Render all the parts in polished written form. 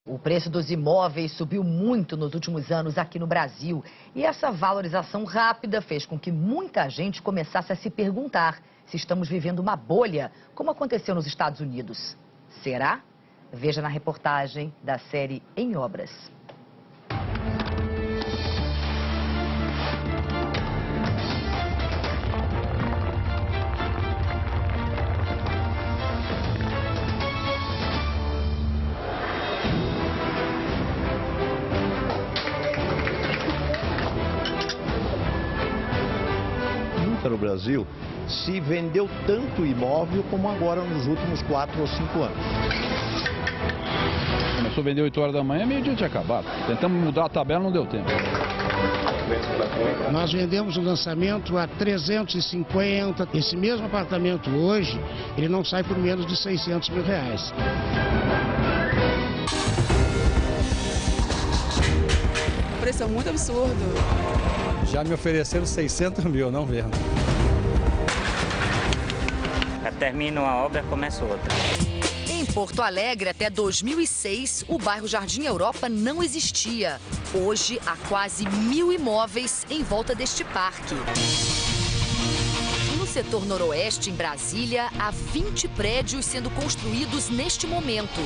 O preço dos imóveis subiu muito nos últimos anos aqui no Brasil. E essa valorização rápida fez com que muita gente começasse a se perguntar se estamos vivendo uma bolha, como aconteceu nos Estados Unidos. Será? Veja na reportagem da série Em Obras. No Brasil, se vendeu tanto imóvel como agora nos últimos 4 ou 5 anos. Começou a vender 8 horas da manhã, meio-dia tinha acabado. Tentamos mudar a tabela, não deu tempo. Nós vendemos o lançamento a 350. Esse mesmo apartamento hoje, ele não sai por menos de 600 mil reais. O preço é muito absurdo. Já me ofereceram 600 mil, não vendo. Termina uma obra, começa outra. Em Porto Alegre, até 2006, o bairro Jardim Europa não existia. Hoje, há quase 1.000 imóveis em volta deste parque. No setor noroeste, em Brasília, há 20 prédios sendo construídos neste momento.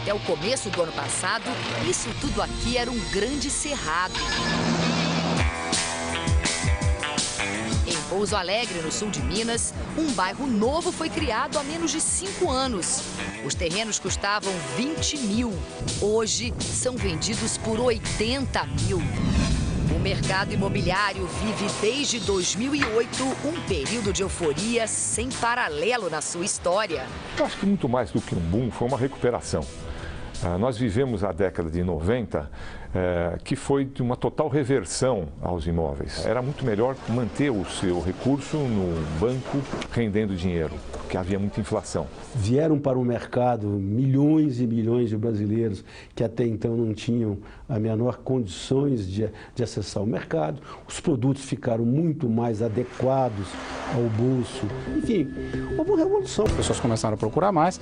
Até o começo do ano passado, isso tudo aqui era um grande cerrado. Em Pouso Alegre, no sul de Minas, um bairro novo foi criado há menos de 5 anos. Os terrenos custavam 20 mil. Hoje, são vendidos por 80 mil. O mercado imobiliário vive desde 2008 um período de euforia sem paralelo na sua história. Eu acho que muito mais do que um boom, foi uma recuperação. Nós vivemos a década de 90, que foi de uma total reversão aos imóveis. Era muito melhor manter o seu recurso no banco rendendo dinheiro, porque havia muita inflação. Vieram para o mercado milhões e milhões de brasileiros que até então não tinham a menor condições de acessar o mercado. Os produtos ficaram muito mais adequados ao bolso. Enfim, houve uma revolução. As pessoas começaram a procurar mais,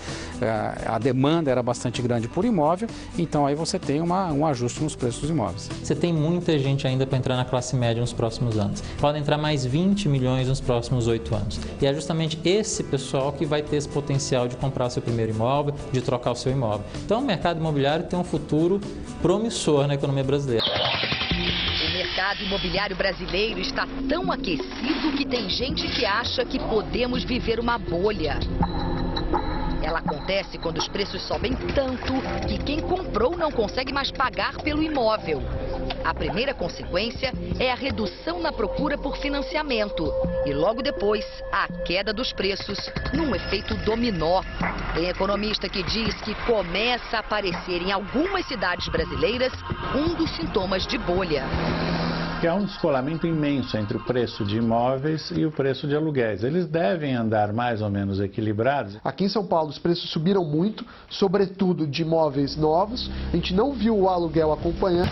a demanda era bastante grande por imóvel, então aí você tem um ajuste nos preços dos imóveis. Você tem muita gente ainda para entrar na classe média nos próximos anos. Podem entrar mais 20 milhões nos próximos 8 anos. E é justamente esse pessoal que vai ter esse potencial de comprar o seu primeiro imóvel, de trocar o seu imóvel. Então o mercado imobiliário tem um futuro promissor na economia brasileira. O mercado imobiliário brasileiro está tão aquecido que tem gente que acha que podemos viver uma bolha. Ela acontece quando os preços sobem tanto que quem comprou não consegue mais pagar pelo imóvel. A primeira consequência é a redução na procura por financiamento e logo depois a queda dos preços num efeito dominó. Tem economista que diz que começa a aparecer em algumas cidades brasileiras um dos sintomas de bolha. que há um descolamento imenso entre o preço de imóveis e o preço de aluguéis. Eles devem andar mais ou menos equilibrados. Aqui em São Paulo os preços subiram muito, sobretudo de imóveis novos. A gente não viu o aluguel acompanhando.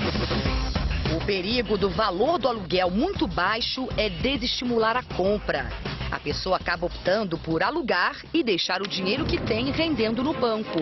O perigo do valor do aluguel muito baixo é desestimular a compra. A pessoa acaba optando por alugar e deixar o dinheiro que tem rendendo no banco.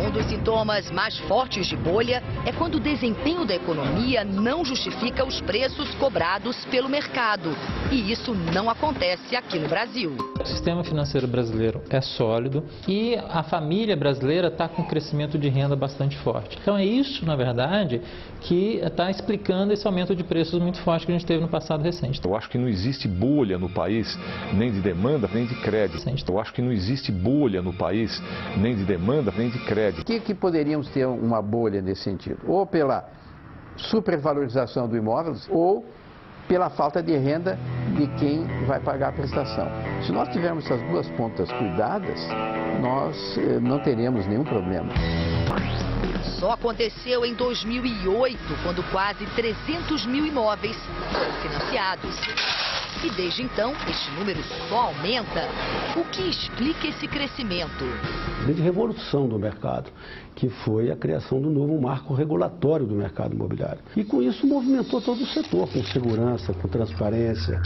Um dos sintomas mais fortes de bolha é quando o desempenho da economia não justifica os preços cobrados pelo mercado. E isso não acontece aqui no Brasil. O sistema financeiro brasileiro é sólido e a família brasileira está com um crescimento de renda bastante forte. Então é isso, na verdade, que está explicando esse aumento de preços muito forte que a gente teve no passado recente. Eu acho que não existe bolha no país, nem de demanda, nem de crédito. Eu acho que não existe bolha no país, nem de demanda, nem de crédito. Que poderíamos ter uma bolha nesse sentido? Ou pela supervalorização do imóvel, ou pela falta de renda de quem vai pagar a prestação. Se nós tivermos essas duas pontas cuidadas, nós não teremos nenhum problema. Só aconteceu em 2008, quando quase 300 mil imóveis foram financiados. E desde então, este número só aumenta. O que explica esse crescimento? A grande revolução do mercado, que foi a criação do novo marco regulatório do mercado imobiliário. E com isso movimentou todo o setor, com segurança, com transparência.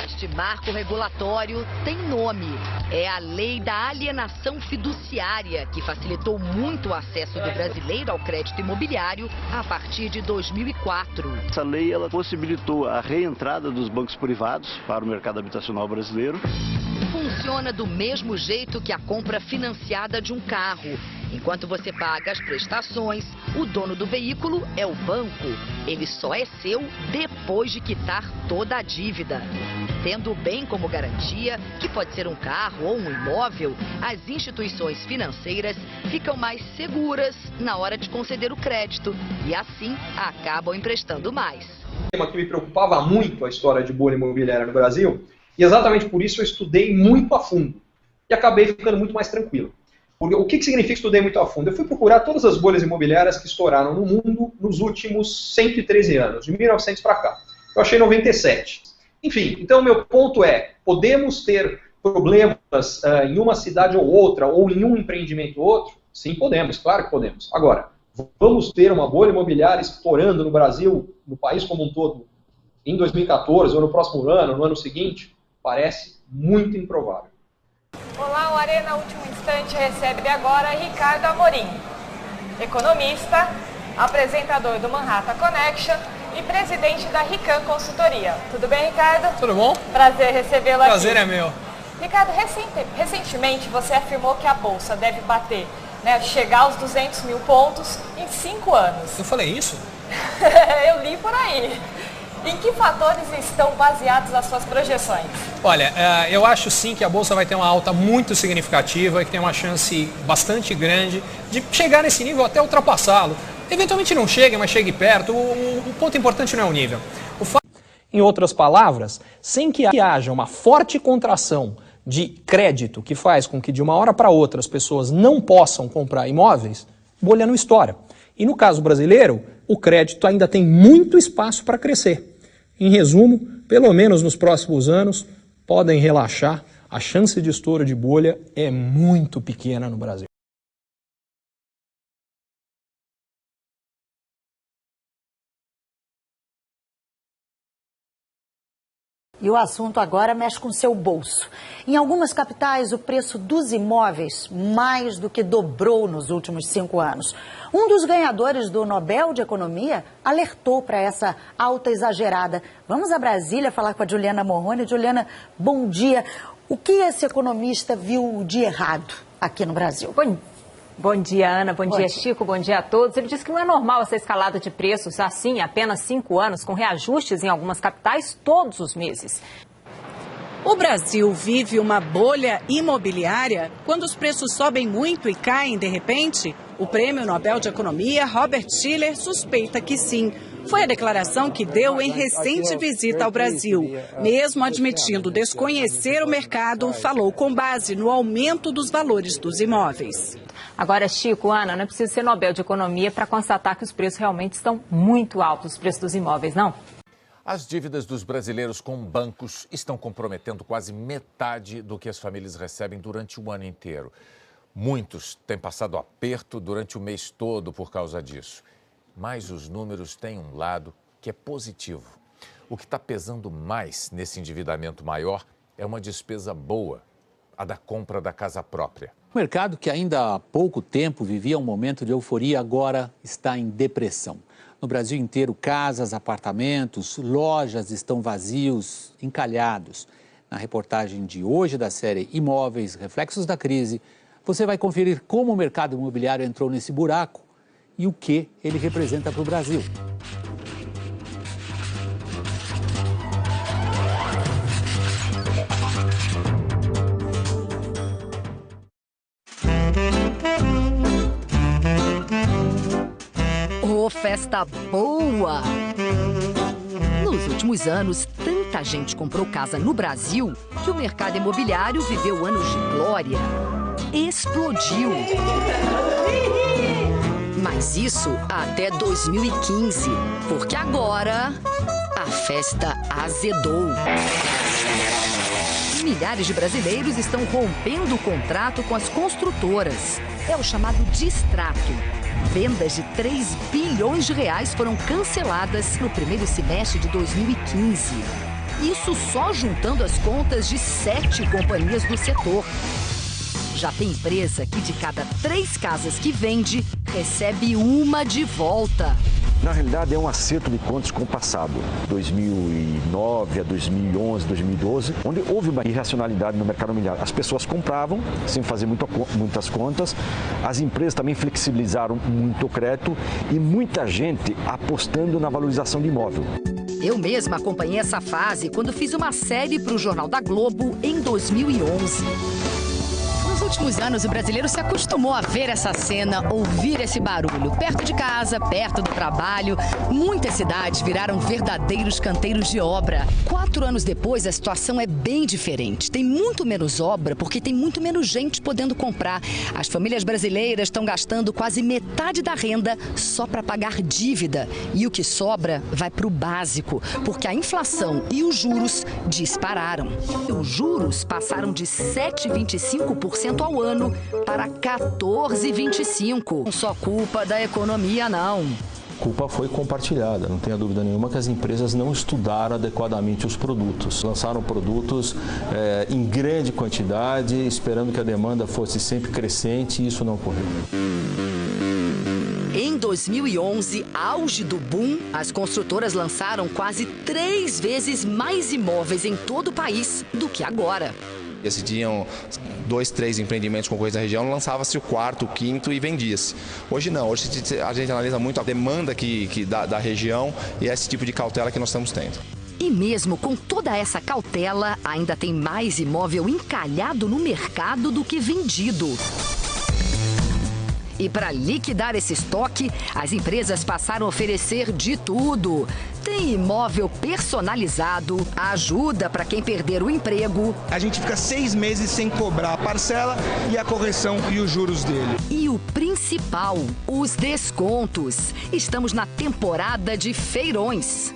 Este marco regulatório tem nome. É a Lei da Alienação Fiduciária, que facilitou muito o acesso do brasileiro ao crédito imobiliário a partir de 2004. Essa lei ela possibilitou a reentrada dos bancos privados para o mercado habitacional brasileiro. Funciona do mesmo jeito que a compra financiada de um carro. Enquanto você paga as prestações, o dono do veículo é o banco. Ele só é seu depois de quitar toda a dívida. Tendo o bem como garantia, que pode ser um carro ou um imóvel, as instituições financeiras ficam mais seguras na hora de conceder o crédito e assim acabam emprestando mais. Um tema que me preocupava muito a história de bolha imobiliária no Brasil, e exatamente por isso eu estudei muito a fundo e acabei ficando muito mais tranquilo. Porque, o que significa estudei muito a fundo? Eu fui procurar todas as bolhas imobiliárias que estouraram no mundo nos últimos 113 anos, de 1900 para cá. Eu achei 97. Enfim, então meu ponto é, podemos ter problemas em uma cidade ou outra, ou em um empreendimento ou outro? Sim, podemos, claro que podemos. Agora, vamos ter uma bolha imobiliária estourando no Brasil, no país como um todo, em 2014, ou no próximo ano, no ano seguinte? Parece muito improvável. Olá, o Arena Último Instante recebe agora Ricardo Amorim, economista, apresentador do Manhattan Connection e presidente da Rican Consultoria. Tudo bem, Ricardo? Tudo bom? Prazer recebê-lo aqui. Prazer é meu. Ricardo, recentemente você afirmou que a Bolsa deve bater, chegar aos 200 mil pontos em 5 anos. Eu falei isso? Eu li por aí. Em que fatores estão baseados as suas projeções? Olha, eu acho sim que a Bolsa vai ter uma alta muito significativa e que tem uma chance bastante grande de chegar nesse nível até ultrapassá-lo. Eventualmente não chegue, mas chegue perto. O ponto importante não é o nível. Em outras palavras, sem que haja uma forte contração de crédito que faz com que de uma hora para outra as pessoas não possam comprar imóveis, bolha não estoura. E no caso brasileiro, o crédito ainda tem muito espaço para crescer. Em resumo, pelo menos nos próximos anos, podem relaxar, a chance de estouro de bolha é muito pequena no Brasil. E o assunto agora mexe com seu bolso. Em algumas capitais, o preço dos imóveis mais do que dobrou nos últimos 5 anos. Um dos ganhadores do Nobel de Economia alertou para essa alta exagerada. Vamos a Brasília falar com a Juliana Morrone. Juliana, bom dia. O que esse economista viu de errado aqui no Brasil? Bom dia, Ana. Bom dia, Chico. Bom dia a todos. Ele disse que não é normal essa escalada de preços assim, em apenas 5 anos, com reajustes em algumas capitais todos os meses. O Brasil vive uma bolha imobiliária? Quando os preços sobem muito e caem de repente? O Prêmio Nobel de Economia, Robert Shiller, suspeita que sim. Foi a declaração que deu em recente visita ao Brasil. Mesmo admitindo desconhecer o mercado, falou com base no aumento dos valores dos imóveis. Agora, Chico, Ana, não é preciso ser Nobel de Economia para constatar que os preços realmente estão muito altos, os preços dos imóveis, não? As dívidas dos brasileiros com bancos estão comprometendo quase metade do que as famílias recebem durante o ano inteiro. Muitos têm passado aperto durante o mês todo por causa disso. Mas os números têm um lado que é positivo. O que está pesando mais nesse endividamento maior é uma despesa boa, a da compra da casa própria. O mercado, que ainda há pouco tempo vivia um momento de euforia, agora está em depressão. No Brasil inteiro, casas, apartamentos, lojas estão vazios, encalhados. Na reportagem de hoje da série Imóveis, Reflexos da Crise, você vai conferir como o mercado imobiliário entrou nesse buraco e o que ele representa para o Brasil. Oh, festa boa! Nos últimos anos, tanta gente comprou casa no Brasil que o mercado imobiliário viveu anos de glória. Explodiu. Mas isso até 2015, porque agora a festa azedou. Milhares de brasileiros estão rompendo o contrato com as construtoras. É o chamado distrato. Vendas de 3 bilhões de reais foram canceladas no primeiro semestre de 2015. Isso só juntando as contas de 7 companhias do setor. Já tem empresa que de cada 3 casas que vende, recebe uma de volta. Na realidade, é um acerto de contas com o passado, 2009 a 2011, 2012, onde houve uma irracionalidade no mercado imobiliário. As pessoas compravam sem fazer muitas contas, as empresas também flexibilizaram muito o crédito e muita gente apostando na valorização de imóvel. Eu mesma acompanhei essa fase quando fiz uma série para o Jornal da Globo em 2011. Nos últimos anos, o brasileiro se acostumou a ver essa cena, ouvir esse barulho. Perto de casa, perto do trabalho, muitas cidades viraram verdadeiros canteiros de obra. 4 anos depois, a situação é bem diferente. Tem muito menos obra porque tem muito menos gente podendo comprar. As famílias brasileiras estão gastando quase metade da renda só para pagar dívida. E o que sobra vai para o básico, porque a inflação e os juros dispararam. Os juros passaram de 7,25% ao ano para 14,25%. Não só culpa da economia, não. Culpa foi compartilhada, não tenha dúvida nenhuma que as empresas não estudaram adequadamente os produtos. Lançaram produtos em grande quantidade, esperando que a demanda fosse sempre crescente, e isso não ocorreu. Em 2011, auge do boom, as construtoras lançaram quase 3 vezes mais imóveis em todo o país do que agora. Decidiam 2, 3 empreendimentos concorrentes na região, lançava-se o 4º, o 5º e vendia-se. Hoje não, hoje a gente analisa muito a demanda da região e esse tipo de cautela que nós estamos tendo. E mesmo com toda essa cautela, ainda tem mais imóvel encalhado no mercado do que vendido. E para liquidar esse estoque, as empresas passaram a oferecer de tudo. Tem imóvel personalizado, ajuda para quem perder o emprego. A gente fica 6 meses sem cobrar a parcela e a correção e os juros dele. E o principal, os descontos. Estamos na temporada de feirões.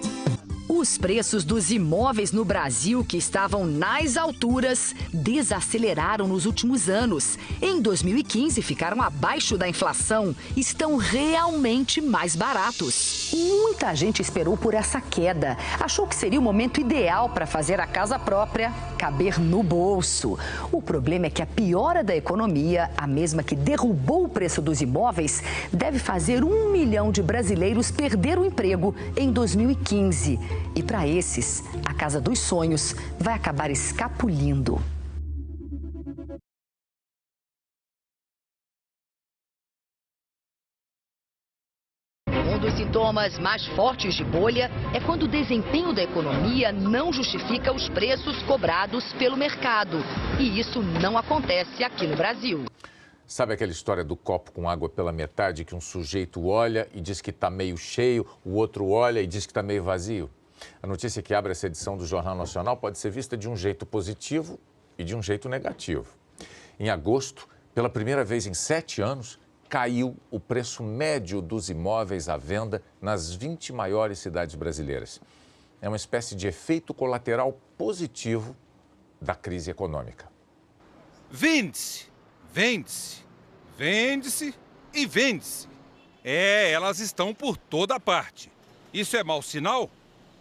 Os preços dos imóveis no Brasil, que estavam nas alturas, desaceleraram nos últimos anos. Em 2015, ficaram abaixo da inflação. Estão realmente mais baratos. Muita gente esperou por essa queda. Achou que seria o momento ideal para fazer a casa própria caber no bolso. O problema é que a piora da economia, a mesma que derrubou o preço dos imóveis, deve fazer 1 milhão de brasileiros perder o emprego em 2015. E para esses, a casa dos sonhos vai acabar escapulindo. Um dos sintomas mais fortes de bolha é quando o desempenho da economia não justifica os preços cobrados pelo mercado. E isso não acontece aqui no Brasil. Sabe aquela história do copo com água pela metade, que um sujeito olha e diz que está meio cheio, o outro olha e diz que está meio vazio? A notícia que abre essa edição do Jornal Nacional pode ser vista de um jeito positivo e de um jeito negativo. Em agosto, pela primeira vez em 7 anos, caiu o preço médio dos imóveis à venda nas 20 maiores cidades brasileiras. É uma espécie de efeito colateral positivo da crise econômica. Vende-se, vende-se, vende-se e vende-se. Elas estão por toda parte. Isso é mau sinal?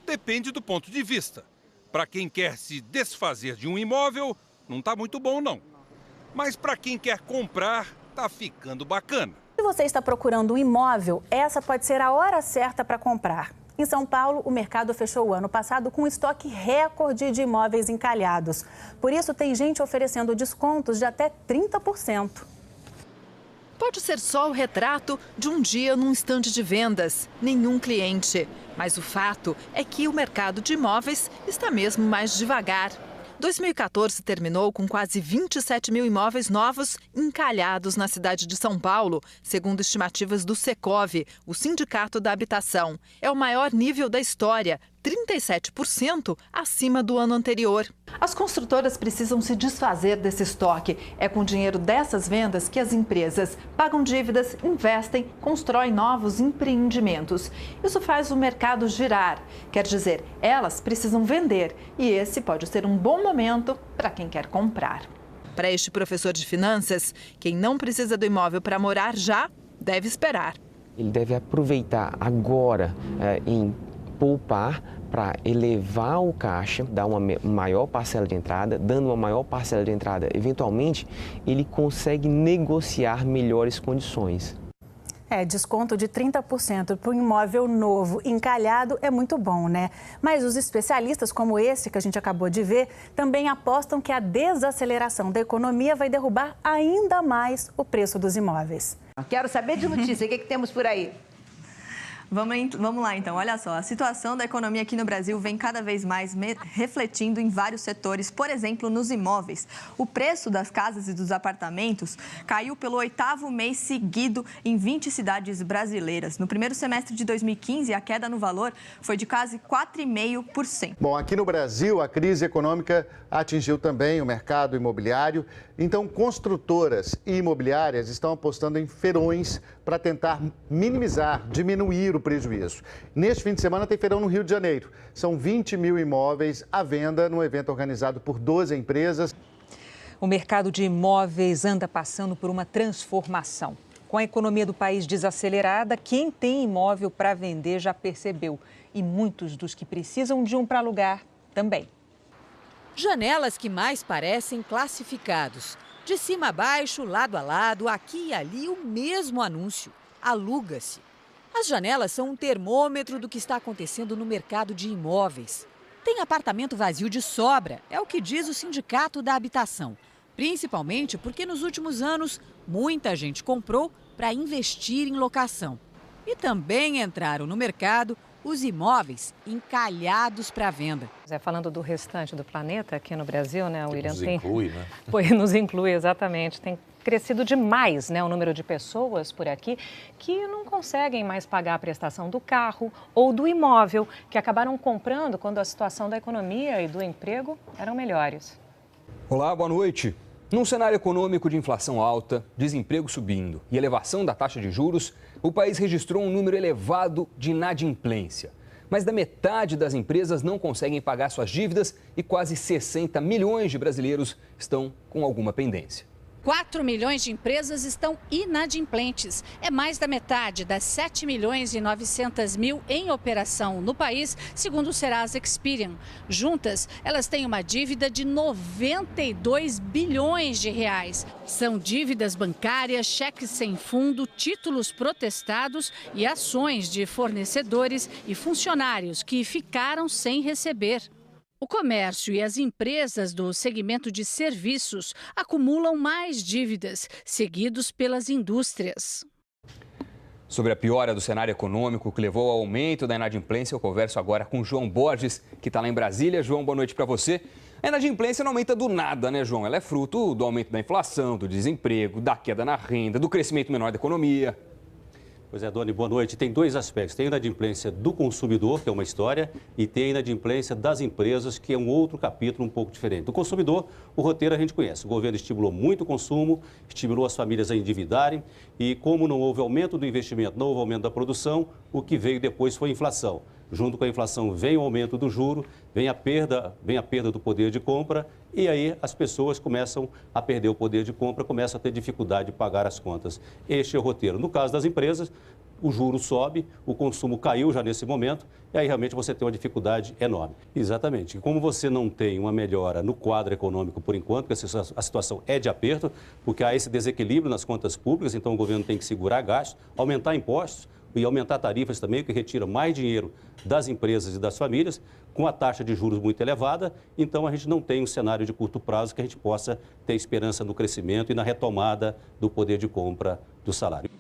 Depende do ponto de vista. Para quem quer se desfazer de um imóvel, não está muito bom, não. Mas para quem quer comprar, está ficando bacana. Se você está procurando um imóvel, essa pode ser a hora certa para comprar. Em São Paulo, o mercado fechou o ano passado com um estoque recorde de imóveis encalhados. Por isso, tem gente oferecendo descontos de até 30%. Pode ser só o retrato de um dia num estande de vendas. Nenhum cliente. Mas o fato é que o mercado de imóveis está mesmo mais devagar. 2014 terminou com quase 27 mil imóveis novos encalhados na cidade de São Paulo, segundo estimativas do Secov, o Sindicato da Habitação. É o maior nível da história, 37% acima do ano anterior. As construtoras precisam se desfazer desse estoque. É com o dinheiro dessas vendas que as empresas pagam dívidas, investem, constroem novos empreendimentos. Isso faz o mercado girar. Quer dizer, elas precisam vender e esse pode ser um bom momento para quem quer comprar. Para este professor de finanças, quem não precisa do imóvel para morar já deve esperar. Ele deve aproveitar agora em poupar para elevar o caixa, dar uma maior parcela de entrada. Dando uma maior parcela de entrada, eventualmente, ele consegue negociar melhores condições. Desconto de 30% para um imóvel novo, encalhado, é muito bom, né? Mas os especialistas, como esse que a gente acabou de ver, também apostam que a desaceleração da economia vai derrubar ainda mais o preço dos imóveis. Quero saber de notícia, o que temos por aí? Vamos lá, então. Olha só, a situação da economia aqui no Brasil vem cada vez mais refletindo em vários setores, por exemplo, nos imóveis. O preço das casas e dos apartamentos caiu pelo 8º mês seguido em 20 cidades brasileiras. No primeiro semestre de 2015, a queda no valor foi de quase 4,5%. Bom, aqui no Brasil, a crise econômica atingiu também o mercado imobiliário. Então, construtoras e imobiliárias estão apostando em feirões para tentar minimizar, diminuir o prejuízo. Neste fim de semana tem feirão no Rio de Janeiro. São 20 mil imóveis à venda num evento organizado por 12 empresas. O mercado de imóveis anda passando por uma transformação. Com a economia do país desacelerada, quem tem imóvel para vender já percebeu. E muitos dos que precisam de um para alugar também. Janelas que mais parecem classificados. De cima a baixo, lado a lado, aqui e ali, o mesmo anúncio. Aluga-se. As janelas são um termômetro do que está acontecendo no mercado de imóveis. Tem apartamento vazio de sobra, é o que diz o Sindicato da Habitação. Principalmente porque nos últimos anos, muita gente comprou para investir em locação. E também entraram no mercado os imóveis encalhados para venda. Falando do restante do planeta aqui no Brasil, né, William? Nos inclui, né? Nos inclui, exatamente. Tem crescido demais, né, o número de pessoas por aqui que não conseguem mais pagar a prestação do carro ou do imóvel, que acabaram comprando quando a situação da economia e do emprego eram melhores. Olá, boa noite. Num cenário econômico de inflação alta, desemprego subindo e elevação da taxa de juros, o país registrou um número elevado de inadimplência. Mais da metade das empresas não conseguem pagar suas dívidas e quase 60 milhões de brasileiros estão com alguma pendência. 4 milhões de empresas estão inadimplentes. É mais da metade das 7 milhões e 900 mil em operação no país, segundo o Serasa Experian. Juntas, elas têm uma dívida de 92 bilhões de reais. São dívidas bancárias, cheques sem fundo, títulos protestados e ações de fornecedores e funcionários que ficaram sem receber. O comércio e as empresas do segmento de serviços acumulam mais dívidas, seguidos pelas indústrias. Sobre a piora do cenário econômico que levou ao aumento da inadimplência, eu converso agora com João Borges, que está lá em Brasília. João, boa noite para você. A inadimplência não aumenta do nada, né, João? Ela é fruto do aumento da inflação, do desemprego, da queda na renda, do crescimento menor da economia. Pois é, Doni, boa noite. Tem dois aspectos. Tem a inadimplência do consumidor, que é uma história, e tem a inadimplência das empresas, que é um outro capítulo um pouco diferente. Do consumidor, o roteiro a gente conhece. O governo estimulou muito o consumo, estimulou as famílias a endividarem e como não houve aumento do investimento, não houve aumento da produção, o que veio depois foi a inflação. Junto com a inflação vem o aumento do juro, vem a perda do poder de compra e aí as pessoas começam a perder o poder de compra, começam a ter dificuldade de pagar as contas. Este é o roteiro. No caso das empresas, o juro sobe, o consumo caiu já nesse momento e aí realmente você tem uma dificuldade enorme. Exatamente. Como você não tem uma melhora no quadro econômico por enquanto, porque a situação é de aperto, porque há esse desequilíbrio nas contas públicas, então o governo tem que segurar gastos, aumentar impostos, e aumentar tarifas também, que retira mais dinheiro das empresas e das famílias, com a taxa de juros muito elevada. Então, a gente não tem um cenário de curto prazo que a gente possa ter esperança no crescimento e na retomada do poder de compra do salário.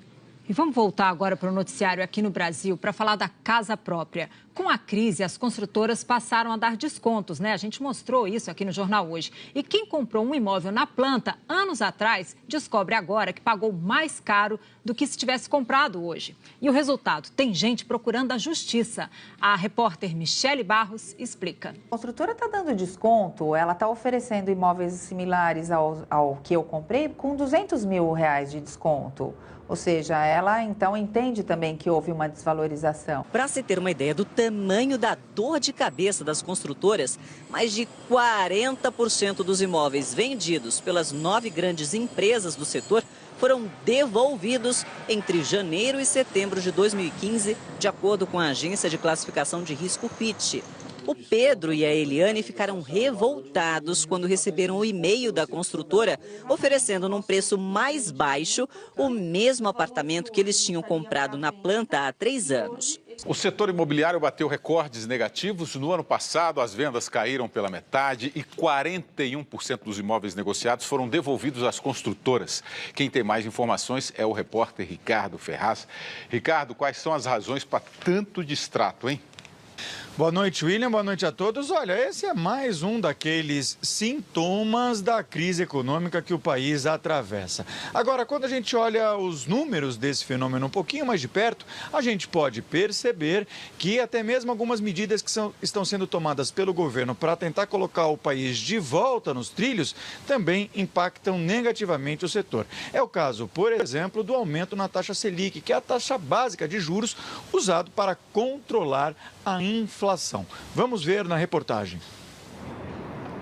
E vamos voltar agora para o noticiário aqui no Brasil para falar da casa própria. Com a crise, as construtoras passaram a dar descontos, né? A gente mostrou isso aqui no Jornal Hoje. E quem comprou um imóvel na planta anos atrás descobre agora que pagou mais caro do que se tivesse comprado hoje. E o resultado? Tem gente procurando a justiça. A repórter Michele Barros explica. A construtora está dando desconto, ela está oferecendo imóveis similares ao que eu comprei com R$200 mil de desconto. Ou seja, ela então entende também que houve uma desvalorização. Para se ter uma ideia do tamanho da dor de cabeça das construtoras, mais de 40% dos imóveis vendidos pelas 9 grandes empresas do setor foram devolvidos entre janeiro e setembro de 2015, de acordo com a agência de classificação de risco Fitch. O Pedro e a Eliane ficaram revoltados quando receberam o e-mail da construtora oferecendo num preço mais baixo o mesmo apartamento que eles tinham comprado na planta há 3 anos. O setor imobiliário bateu recordes negativos. No ano passado, as vendas caíram pela metade e 41% dos imóveis negociados foram devolvidos às construtoras. Quem tem mais informações é o repórter Ricardo Ferraz. Ricardo, quais são as razões para tanto distrato, hein? Boa noite, William. Boa noite a todos. Olha, esse é mais um daqueles sintomas da crise econômica que o país atravessa. Agora, quando a gente olha os números desse fenômeno um pouquinho mais de perto, a gente pode perceber que até mesmo algumas medidas que estão sendo tomadas pelo governo para tentar colocar o país de volta nos trilhos também impactam negativamente o setor. É o caso, por exemplo, do aumento na taxa Selic, que é a taxa básica de juros usado para controlar a inflação. Vamos ver na reportagem.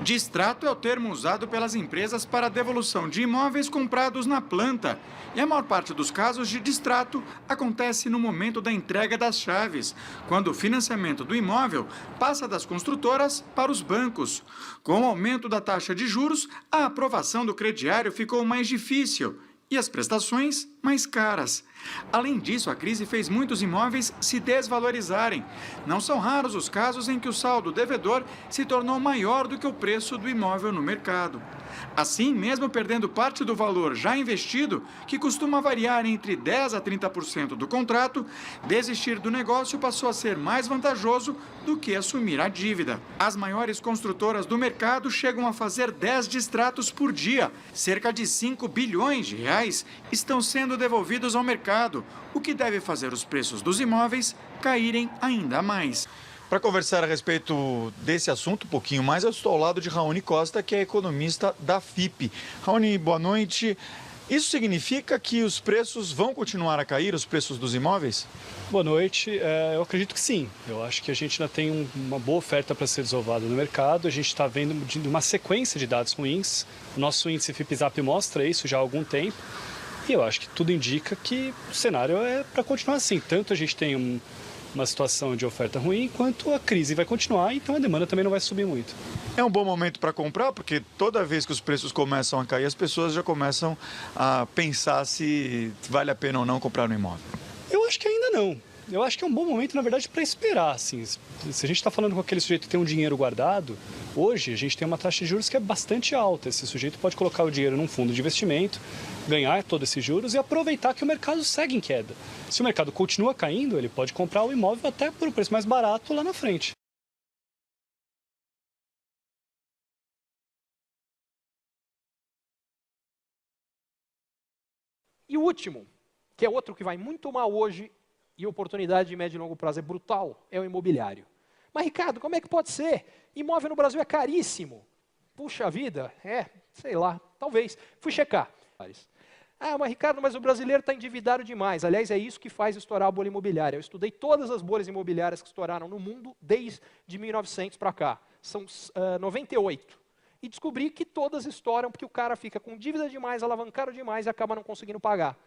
Distrato é o termo usado pelas empresas para a devolução de imóveis comprados na planta. E a maior parte dos casos de distrato acontece no momento da entrega das chaves, quando o financiamento do imóvel passa das construtoras para os bancos. Com o aumento da taxa de juros, a aprovação do crediário ficou mais difícil e as prestações mais caras. Além disso, a crise fez muitos imóveis se desvalorizarem. Não são raros os casos em que o saldo devedor se tornou maior do que o preço do imóvel no mercado. Assim, mesmo perdendo parte do valor já investido, que costuma variar entre 10% a 30% do contrato, desistir do negócio passou a ser mais vantajoso do que assumir a dívida. As maiores construtoras do mercado chegam a fazer 10 distratos por dia. Cerca de 5 bilhões de reais estão sendo devolvidos ao mercado, o que deve fazer os preços dos imóveis caírem ainda mais. Para conversar a respeito desse assunto um pouquinho mais, eu estou ao lado de Raoni Costa, que é economista da FIP. Raoni, boa noite. Isso significa que os preços vão continuar a cair, os preços dos imóveis? Boa noite. Eu acredito que sim. Eu acho que a gente ainda tem uma boa oferta para ser desovada no mercado. A gente está vendo uma sequência de dados ruins. O nosso índice FIPZAP mostra isso já há algum tempo. E eu acho que tudo indica que o cenário é para continuar assim. Tanto a gente tem uma situação de oferta ruim, quanto a crise vai continuar, então a demanda também não vai subir muito. É um bom momento para comprar, porque toda vez que os preços começam a cair, as pessoas já começam a pensar se vale a pena ou não comprar um imóvel. Eu acho que ainda não. Eu acho que é um bom momento, na verdade, para esperar. Assim. Se a gente está falando com aquele sujeito que tem um dinheiro guardado, hoje a gente tem uma taxa de juros que é bastante alta. Esse sujeito pode colocar o dinheiro num fundo de investimento, ganhar todos esses juros e aproveitar que o mercado segue em queda. Se o mercado continua caindo, ele pode comprar o imóvel até por um preço mais barato lá na frente. E o último, que é outro que vai muito mal hoje e oportunidade de médio e longo prazo é brutal, é o imobiliário. Mas, Ricardo, como é que pode ser? Imóvel no Brasil é caríssimo. Puxa vida, sei lá, talvez. Fui checar. Ah, mas Ricardo, mas o brasileiro está endividado demais. Aliás, é isso que faz estourar a bolha imobiliária. Eu estudei todas as bolhas imobiliárias que estouraram no mundo desde 1900 para cá. São 98. E descobri que todas estouram porque o cara fica com dívida demais, alavancado demais e acaba não conseguindo pagar.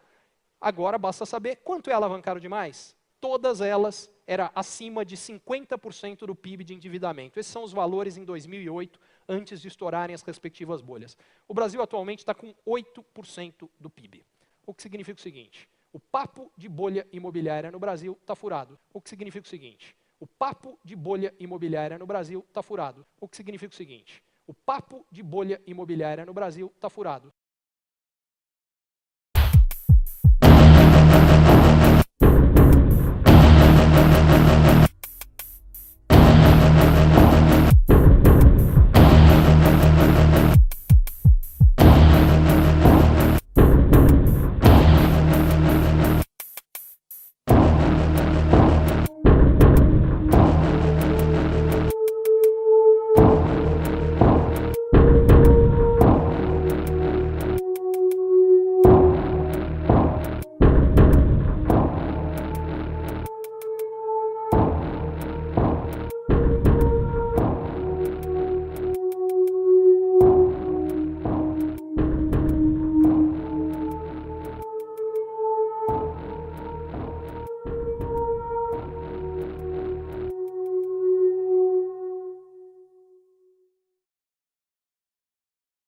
Agora basta saber quanto é alavancado demais. Todas elas eram acima de 50% do PIB de endividamento. Esses são os valores em 2008, antes de estourarem as respectivas bolhas. O Brasil atualmente está com 8% do PIB. O que significa o seguinte: o papo de bolha imobiliária no Brasil está furado. O que significa o seguinte: o papo de bolha imobiliária no Brasil está furado. O que significa o seguinte: o papo de bolha imobiliária no Brasil está furado.